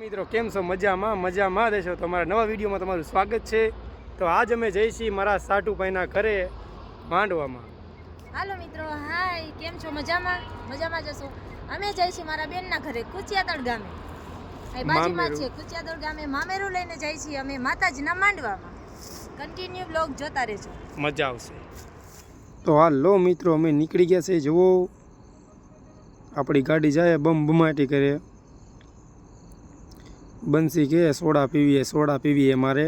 મિત્રો કેમ છો? મજામાં દેશો. તમારા નવા વિડીયોમાં તમારું સ્વાગત છે. તો આજ અમે જઈશી મારા સાટુભાઈના ઘરે માંડવામાં. હાલો મિત્રો, હાય, કેમ છો? મજામાં જશો. અમે જઈશી મારા બેનના ઘરે કુચિયાતળ ગામે. અહીં બાજુમાં છે કુચિયાતળ ગામે મામેરું લઈને જઈશી અમે માતાજીના માંડવામાં. કન્ટિન્યુ બ્લોગ જોતા રહેજો, મજા આવશે. તો હાલો મિત્રો, અમે નીકળી ગયા છે. જુઓ આપણી ગાડી જાય બમ બમાટી કરે. બંસી કે સોડા પીવીએ મારે.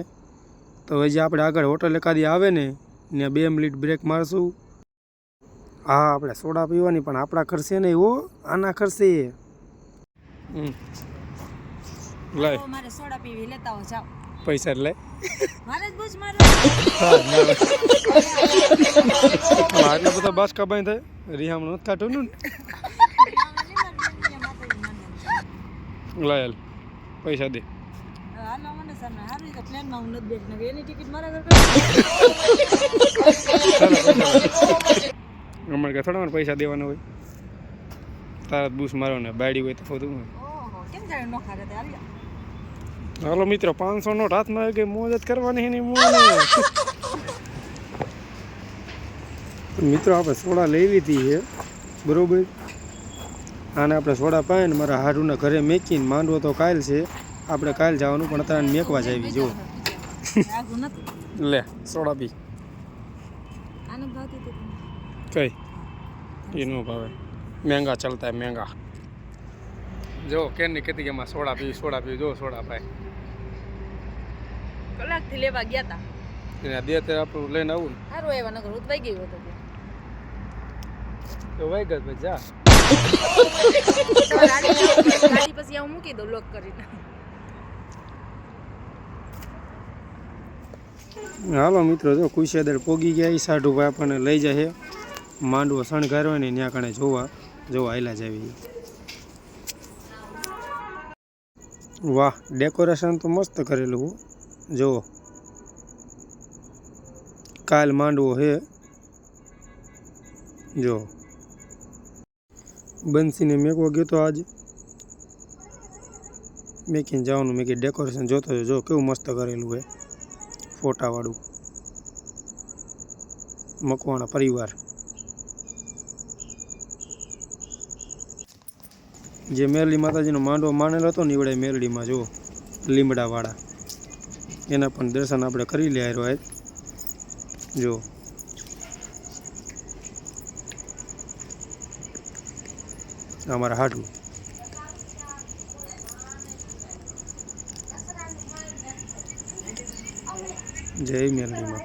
તો હજી આપણે આગળ હોટલ એકાદી આવે ને ત્યાં 2 મિનિટ બ્રેક મારશું. હા, આપણે સોડા પીવાની, પણ આપણા ખર્ચે નહીં હો, આના ખર્ચે. લાય મારે સોડા પીવી, લેતા હો જાઓ. પૈસા લે મારે જ બૂજ મારો. આટલા બધા બાસકા બાઈ થાય રિહામ નથી કાઢું ને. લાય પૈસા દે. અમારે થોડા પૈસા દેવાના હોય. તારા બૂસ મારો ને બાયડી હોય તો બધું. હાલો મિત્રો, 500 નોટ હાથમાં આવી ગઈ, મોજ જ કરવાની એની મોજ. મિત્રો આપણે સોડા લઈ લીધી છે, બરોબર. આને આપણે સોડા પાય ને મારા હારુના ઘરે મેકીને માંડવો તો કાલ છે. આપણે કાલ જવાનું, પણ અત્યારે મેકવા જ આવી. જો લે સોડા પી. કઈ એ નો ભાવે, મહેંગા ચલતા હે મહેંગા. જો કેની કહેતી કે એમાં સોડા પી. જો સોડા પાય. કલાકથી લેવા ગયા તા એને દે તે આપણું લઈને આવું ને. સારું આવ્યા, નગર ઉતવાઈ ગયું હતું તો વાઈ ગયો ભાઈ, જા. ગાડી પછી હું મૂકી દઉં લોક કરીને. હાલો મિત્રો, જો કુશેદર પોગી ગયા. સાઢુભાઈ આપણને લઈ જાય માંડવો શણગારવા ને ત્યાં કણે જોવા આયલા જાવી. વાહ, ડેકોરેશન તો મસ્ત કરેલું હો. જો કાલ માંડવો હે. જો બંસીને મેકવા ગયો તો આજ મેકીને જવાનું. મેં ડેકોરેશન જોતો જો કેવું મસ્ત કરેલું હે, ફોટાવાળું. મકવાણા પરિવાર જે મેરડી માતાજીનો માંડવો માનેલો હતો ને એવડે મેરડીમાં જો લીમડાવાળા, એના પણ દર્શન આપણે કરી લે આવ્યો. જો અમારા હાડું. જય મેરડીમાં.